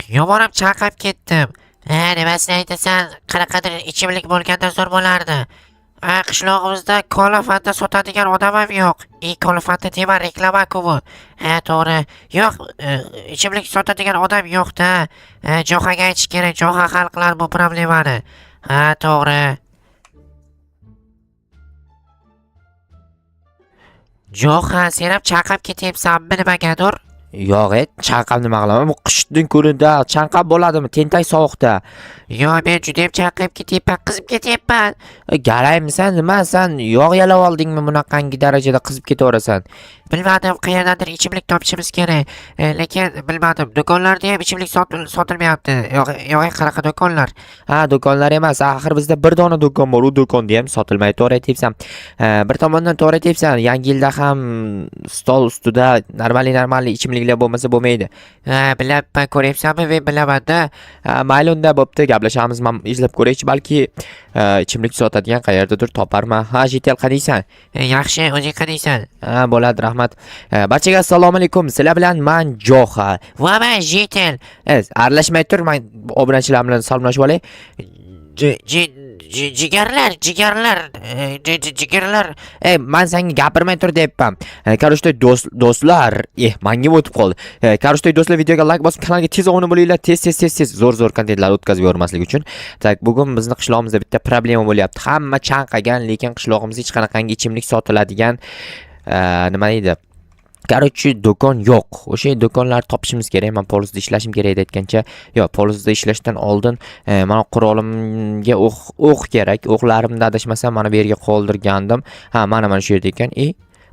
Yomonib chaqib ketdim. Nimasini aytasan, qanaqadir ichimlik bo'lganda zo'r bo'lardi. Qishlog'imizda kola fanta sotadigan odam ham yo'q. Kola fanta dema reklama-ku bu. To'g'ri. Yo'q, ichimlik sotadigan odam yo'q-da. Jo'xaga aytish kerak, Jo'xa hal qiladi bu problemani. To'g'ri. Jo'xa, sen ham chaqib ketyapsanmi nimagadir? Yo'q, chanqab nima qilaman? Bu qishning kunida chanqab bo'ladimi? Tentak sovuqda. Yo'q, men juda ham chaqib ketyapman, qizib ketyapman. Garaymisan, nima sen yog' yalab oldingmi bunaqangi darajada qizib ketaverasan? Bilmadim, qayerdandir ichimlik topishimiz kerak. Lekin bilmadim, do'konlarda ham ichimlik sotilmayapti. Yo'q, qanaqa do'konlar? Do'konlar emas, axir bizda bir dona do'kon bor, u do'konda ham sotilmaydi, to'g'ri aytyapsan. Bir tomondan to'g'ri aytyapsan, yangi yilda ham stol ustida normal ichimliklar bo'lmasa bo'lmaydi. Bilaman, ko'ryapsanmi? Men bilaman-da. Mayli, unda bo'pti, gaplashamiz. Men izlab ko'raychi, balki ichimlik sotadigan qayerdadir toparman. Jitel, qaniysan? Yaxshi, o'zing qaniysan? Bo'ladi, rahmat. Barchaga assalomu alaykum. Sizlar bilan men Jo'xa. Va men Jitel. Aralashmay tur, men obunachilar bilan salomlashib olay. Jigarlar. Men senga gapirmay tur deyapman. Qarashtoy do'stlar, menga o'tib qoldi. Qarashtoy do'stlar, videoga like bosib, kanalga tez obuna bo'linglar. Tez zo'r kontentlar o'tkazib yubormaslik uchun. Tak, bugun bizning qishlog'imizda bitta problema bo'lyapti. Hamma chanqagan, lekin qishlog'imizda hech qanaqangi ichimlik sotiladigan nima deydi? Короче, do'kon yo'q. O'sha do'konlarni topishimiz kerak. Men polizda ishlashim kerak aytgancha, yo'q, polizda ishlashdan oldin mana qurolimga o'q kerak. O'qlarimni adashmasam mana bu yerga qoldirgandim. Mana shu yerda ekan.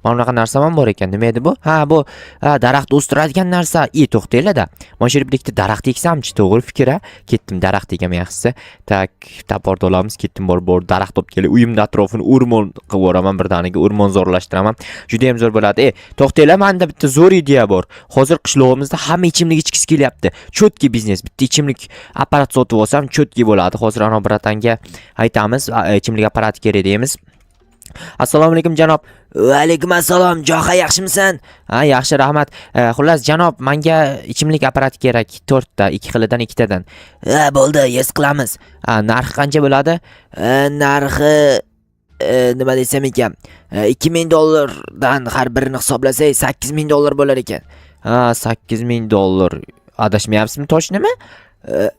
Mana bunaqa narsa ham bor ekan. Nima edi bu? Bu daraxt o'stiradigan narsa. To'xtanglar-da. Mana shu yerda ikkita daraxt eksamchi, to'g'ri fikr a? Ketdim daraxt ekan yaxshisi. Tak, taporda olamiz, ketdim bor daraxt olib kelib, uyimda atrofini o'rmon qilib o'raman, birdaniga o'rmon zo'rlashtiraman. Juda ham zo'r bo'ladi. To'xtanglar, menda bitta zo'r ideya bor. Hozir qishlog'imizda hamma ichimlik ichkisi kelyapti. Chotki biznes. Bitta ichimlik apparat sotib olsam, chotki bo'ladi. Hozir ana bratanga aytamiz, ichimlik apparati kerak deymiz. Assalomu alaykum janob. Va alaykum assalom. Jo'xa, yaxshimisan? Yaxshi, rahmat. Xullas janob, menga ichimlik apparati kerak, 4 ta, 2 xilidan 2 tadan. Bo'ldi, yes qilamiz. Narxi qancha bo'ladi? Narxi nima desam ekan, $2000 har birini hisoblasak $8000 bo'lar ekan. $8000. Adashmayapsizmi, toshnimi?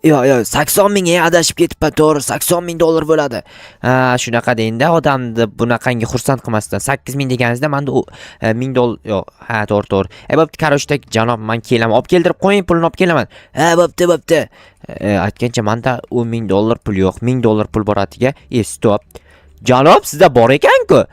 Yo'q, 80.000 adashib ketibman, to'g'ri, $80.000 bo'ladi. Shunaqa deyinda odamni bunaqangi xursand qilmasdan. 8000 deganingizda menda $1000 yo'q. To'g'ri. Bo'pti, qarashda janob, men kelaman. Olib keltirib qo'ying, pulni olib kelaman. Bo'pti. Aytgancha menda $1000 pul yo'q, $1000 pul bor atiga. Stop. Janob, sizda bor ekan-ku.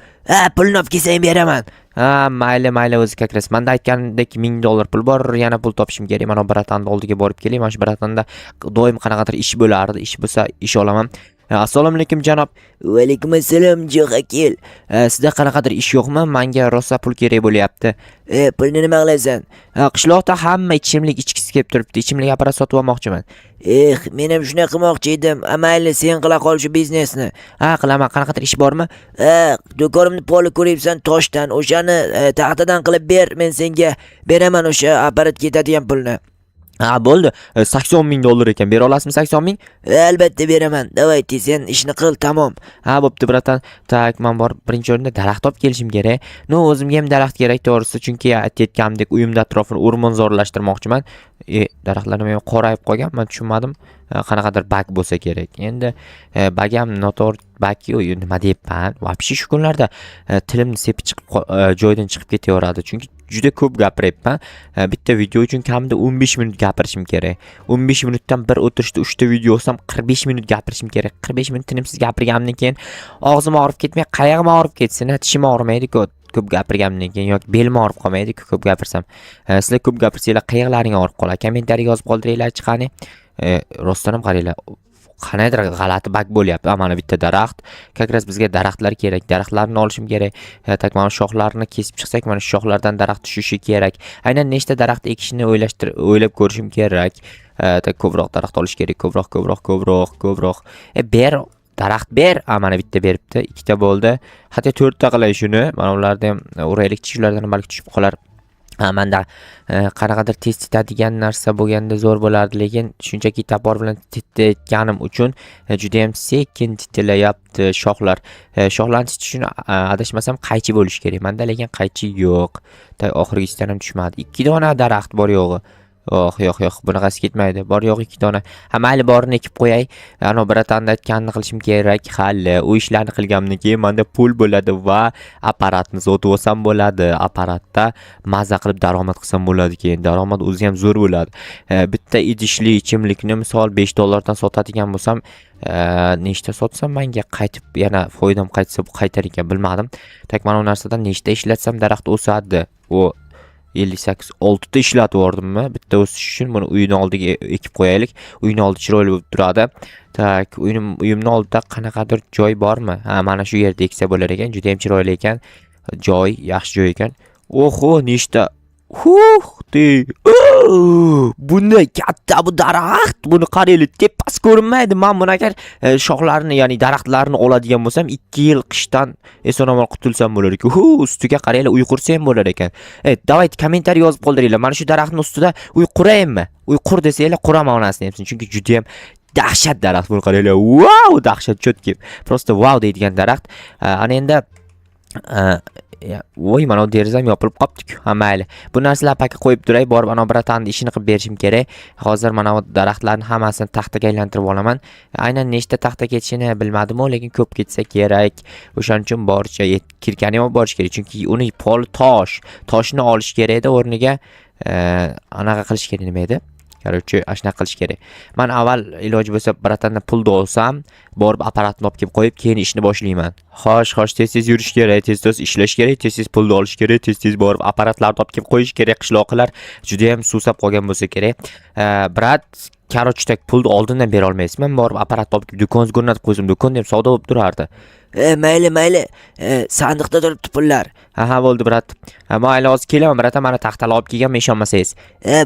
Pulni olib kelsang beraman. Mayli o'zi kakras. Menda aytgandek $1000 pul bor, yana pul topishim kerak. Mana bratanda oldiga borib kelay. Mana shu bratanda doim qanaqadir ish bo'lardi. Ish bo'lsa, ish olaman. Assalomu alaykum janob. Va alaykum assalom, Jo'xa, kel. Sizda qanaqadir ish yo'qmi? Menga rosa pul kerak bo'lyapti. Pulni nima qilasan? Qishloqda hamma ichimlik ichkisi kelib turibdi. Ichimlik apparat sotib olmoqchiman. Men ham shuna qilmoqchi edim. Mayli, sen qila qol shu biznesni. Qilaman. Qanaqadir ish bormi? Do'konimni poli ko'ryapsan, toshdan. O'shani taxtadan qilib ber, men senga beraman o'sha apparat ketadigan pulni. Bo'ldi. $80.000 ekan. Bera olasizmi 80.000? Albatta beraman. Davay, sen ishni qil, tamom. Bo'pti, bratan. Tak, men bor birinchi o'rinda daraxt olib kelishim kerak. O'zimga ham daraxt kerak, to'g'risi, chunki aytayotgandek uyimda atrofini o'rmon zo'rlashtirmoqchiman. Daraxtlarni men qorayib qolgan, men tushunmadim. Qanaqadir bug bo'lsa kerak. Endi bug ham noto'g'ri bug-ku, nima deyapman? Vobshe shu kunlarda tilimni sepib chiqib joydan chiqib ketaveradi, chunki juda ko'p gapiryapman. Bitta video uchun kamida 15 minut gapirishim kerak. 15 minutdan bir o'tirishda 3 ta video olsam 45 minut gapirishim kerak. 45 minut tinimsiz gapirganimdan keyin og'zim og'rib ketmay, qayog'im og'rib ketsin, tishim og'rimaydi-ku. Ko'p gapirganimdan keyin yoki belim og'rib qolmaydi-ku ko'p gapirsam. Sizlar ko'p gapirsanglar, qayoqlaring og'rib qoladi. Kommentariyaga yozib qoldiringlar-chi qani. Rostdan ham qaranglar. Qanaydir g'alati bug bo'lyapti. Mana bitta daraxt. Kakras bizga daraxtlar kerak. Daraxtlarni olishim kerak. Tak, mana shoxlarini kesib chiqsak, mana shu shoxlardan daraxt tushishi kerak. Aynan nechta daraxt ekishni o'ylab ko'rishim kerak. Tak, ko'proq daraxt olish kerak. Ko'proq. Ber, daraxt ber. Mana bitta beribdi. 2 ta bo'ldi. Hatto 4 ta qilay shuni. Mana ularni ham uraylik, shulardan balki tushib qolar. Manda qanaqadir test etadigan narsa bo'lganda zo'r bo'lardi, lekin shunchaki tapor bilan titayotganim uchun juda ham sekin titilayapti shoxlar. Shoxlarni titish uchun adashmasam qaychi bo'lishi kerak. Menda lekin qaychi yo'q. Oxirgisidan ham tushmadi. 2 dona daraxt bor yo'g'i. Yo'q, bunaqasi ketmaydi. Bor yo'q 2 dona. Ha, mayli borini ekib qo'yay. Ana biratanda aytganini qilishim kerak. Hali u ishlarni qilganimdan keyin menda pul bo'ladi va apparatni sotib olsam bo'ladi. Apparatda maza qilib daromad qilsam bo'ladi keyin. Daromad o'zi ham zo'r bo'ladi. Bitta idishli ichimlikni misol $5 dan sotadigan bo'lsam, nechta sotsam menga qaytib yana foydam qaytsa qaytar ekan bilmadim. Tak mana bu narsadan nechta ishlatsam daraxt o'sadi. U 58 6 ta ishlatib yordimmi? Bitta o'sish uchun buni uyning oldiga ekib qo'yaylik. Uyning oldi chiroyli bo'lib turadi. Tak, uyimning oldida qanaqadir joy bormi? Ha, mana shu yerda eksa bo'lar ekan. Juda ham chiroyli ekan. Joy, yaxshi joy ekan. Oho, nechta bunday katta bu daraxt, buni qaraylik, tepasi ko'rinmaydi. Men buni agar shoxlarini, ya'ni daraxtlarni oladigan bo'lsam, 2 yil qishdan eson-omon qutulsam bo'lar ekan. Ustiga qaraylik, uy qursa ham bo'lar ekan. Davayt kommentariy yozib qoldiringlar. Mana shu daraxtning ustida uy quraymi? Uy qur desanglar, quraman onasini ham, chunki juda ham dahshat daraxt. Buni qaraylik. Wow, dahshat chotki. Prosta wow deydigan daraxt. Ana endi voy, mana bu derazam yopilib qopti-ku. Ha, mayli. Bu narsalar pakka qo'yib turay, borib ana biratanni ishini qilib berishim kerak. Hozir mana bu daraxtlarni hammasini taxtaga aylantirib olaman. Aynan nechta taxta ketishini bilmadim-ku, lekin ko'p ketsa kerak. O'shaning uchun boricha kirkani ham borish kerak, chunki uni pol toshni olish kerak edi, o'rniga anaqa qilish kerak nima edi? Короче, ashna qilish kerak. Men avval iloji bo'lsa biratandan pulni olsam, borib apparatni olib kelib qo'yib, keyin ishni boshlayman. Xo'sh, tez yurish kerak, tez ishlash kerak, tez pulni olish kerak, tez borib apparatlarni olib kelib qo'yish kerak. Qishloqlar juda ham suvsab qolgan bo'lsa kerak. Brat, короче, tak pulni oldindan bera olmaysiz. Men borib apparatni olib kelib do'konga o'rnatib qo'ysam, do'konda ham savdo bo'lib turardi. Mayli. Sandiqda turibdi pullar. Ha, bo'ldi brat. Mayli, hozir kelaman bratan, mana taxtalar olib kelganman, ishonmasangiz.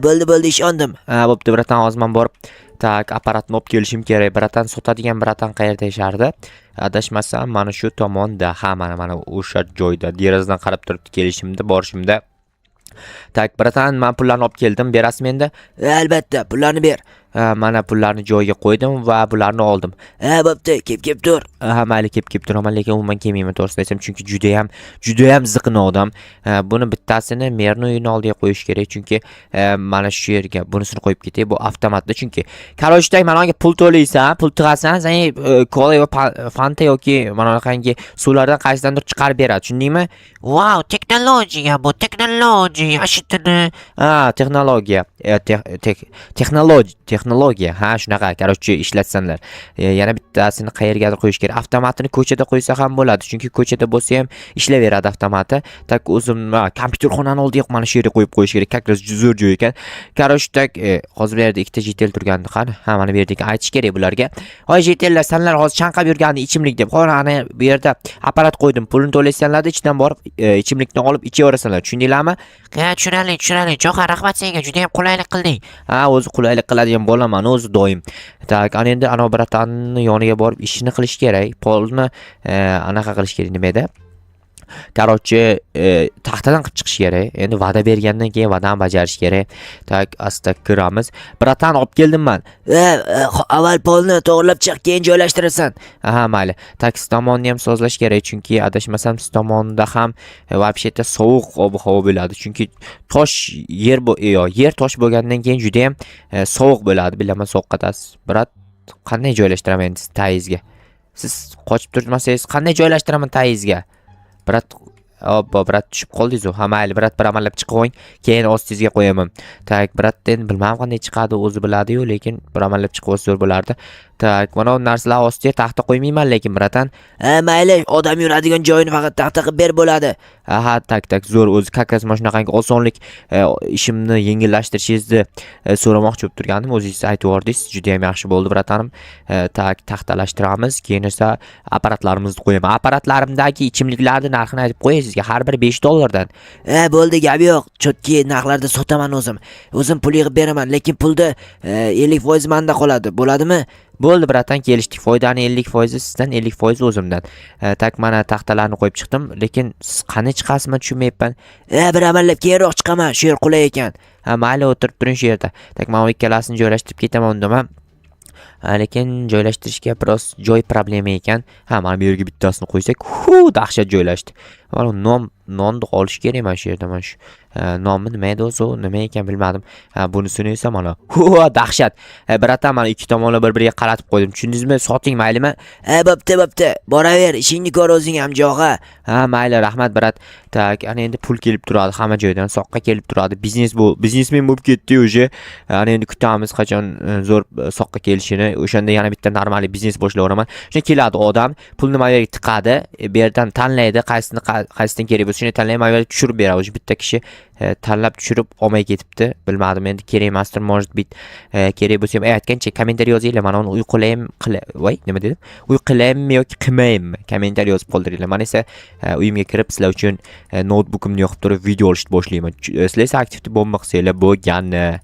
Bo'ldi, ishondim. Bo'pti bratan, hozir men borib tak apparatni olib kelishim kerak. Bratan sotadigan bratan qayerda yashardi? Adashmasam mana shu tomonda. Ha, mana o'sha joyda. Derazadan qarab turibdi kelishimda, borishimda. Tak, bratan, men pullarni olib keldim. Berasizmi endi? Albatta, pullarni ber. Mana pullarni joyiga qo'ydim va bularni oldim. Bo'pti, kep tur. Ha, mayli, kep turaman, lekin umuman kelmayman to'g'risini aytsam, chunki juda ham ziqna odam. Buni bittasini merni uyining oldiga qo'yish kerak, chunki mana shu yerga bunisini qo'yib ketay, bu avtomatda, chunki qaroshdagi mana bunga pul to'laysan, pul tig'asan, sen kola va fanta yoki mana bunaqangi suvlardan qaysidandir chiqarib beradi, tushundingmi? Wow, texnologiya bu, texnologiya, ashitini. Texnologiya. Ha, shunaqa, короче, ishlatsanlar. Yana bittasini qayergadir qo'yish kerak. Avtomatini ko'chada qo'ysa ham bo'ladi, chunki ko'chada bo'lsa ham ishlayveradi avtomati. Tak, o'zim kompyuterxonani oldiga mana shu yerga qo'yib qo'yish kerak. Как раз zo'r joy ekan. Короче, tak, hozir bu yerda ikkita jetel turgandi, qani? Ha, mana bu yerda aytish kerak bularga. Hoy jetellar, senlar hozir chanqab yurgandi ichimlik deb. Ana bu yerda apparat qo'ydim. Pulni to'laysanlar, ichidan borib ichimlikni olib ichaverasanlar. Tushundinglarmi? Tushunali. Jo'xa, rahmat senga, juda ham qulaylik qilding. Ha, o'zi qulaylik qiladigan bo'laman o'zi doim. Tak, ana endi ana biratanni yoniga borib ishini qilish kerak. Polni anaqa qilish kerak, nima edi? Короче, taxtadan qilib chiqish kerak. Endi va'da bergandan keyin va'dani bajarish kerak. Tak, asta kiramiz. Biratan olib keldim men. Avval polni to'g'rilab chiq, keyin joylashtirasan. Ha, mayli. Tak, tomonni ham sozlash kerak, chunki adashmasam tomonda ham вообще-то sovuq ob-havo bo'ladi. Chunki yer tosh bo'lgandan keyin juda ham sovuq bo'ladi. Bilaman, sovuqqatasiz. Birat, qanday joylashtiraman endi tayizga? Siz qochib turmasangiz, qanday joylashtiraman tayizga? Brat, brat tushib qoldingiz-ku. Ha, mayli, brat bir amallab chiqib qo'ying, keyin ostingizga qo'yaman. Tak, brat, endi bilmadim qanday chiqadi, o'zi biladi-yu, lekin bir amallab chiqib olsa zo'r bo'lardi. Tak, mana bu narsalar ostiga taxta qo'ymayman, lekin bratan. Mayli, odam yuradigan joyini faqat taxta qilib ber bo'ladi. Ha, tak, zo'r. O'zi kakas mana shunaqangi osonlik ishimni yengillashtirishingizni so'ramoqchi bo'lib turgandim. O'zingiz aytib yordingiz, juda ham yaxshi bo'ldi, bratanim. Tak, taxtalashtiramiz, keyin esa apparatlarimizni qo'yaman. Apparatlarimdagi ichimliklarning narxini aytib qo'yasiz. sizga har biri $5 dan. Bo'ldi, gap yo'q. Chotki narxlarda sotaman o'zim. O'zim pul yig'ib beraman, lekin pulda 50% menda qoladi. Bo'ladimi? Bo'ldi bratan, kelishdik. Foydani 50% sizdan, 50% o'zimdan. Tak mana taxtalarni qo'yib chiqdim, lekin siz qani chiqasiz men tushunmayapman. Bir amallab keyinroq chiqaman, shu yer qulay ekan. Mayli, o'tirib turing shu yerda. Tak men ikkalasini joylashtirib ketaman undaman. Lekin joylashtirishga biroz joy problema ekan. Mana bu yerga bittasini qo'ysak, dahshat joylashdi. Mana nonni olish kerak mana shu yerda. Mana shu nomni nima edi o'zi, nima ekan bilmadim. Bunisini esa mana dahshat. Bratan, mana ikki tomonini bir-biriga qaratib qo'ydim. Tushundingizmi? Soting maylimi? Bo'pti. Boraver, ishingni ko'r o'zing ham jo'g'a. Mayli, rahmat brat. Tak, ana endi pul kelib turadi hamma joydan, soqqa kelib turadi. Biznesmen bo'lib ketdi o'sha. Ana endi kutamiz qachon zo'r soqqa kelishini. O'shanda yana bitta normal biznes boshlayveraman. Shunday keladi odam, pulni mana yerga tiqadi, bu yerdan tanlaydi, qaysidan kerak bo'lsa shuni tanlaydi, mana yerga tushirib beradi. O'sha bitta kishi tanlab tushirib olmay ketibdi. Bilmadim, endi kerak emasdir, может быть, kerak bo'lsa ham aytgancha kommentariy yozinglar. Mana uni voy, nima dedim? Uy qilaymi yoki qilmaymi? Kommentariy yozib qoldiringlar. Men esa uyimga kirib sizlar uchun notebookimni yoqib turib video olishni boshlayman. Sizlar esa aktiv bo'lmoqsizlar bo'lgani.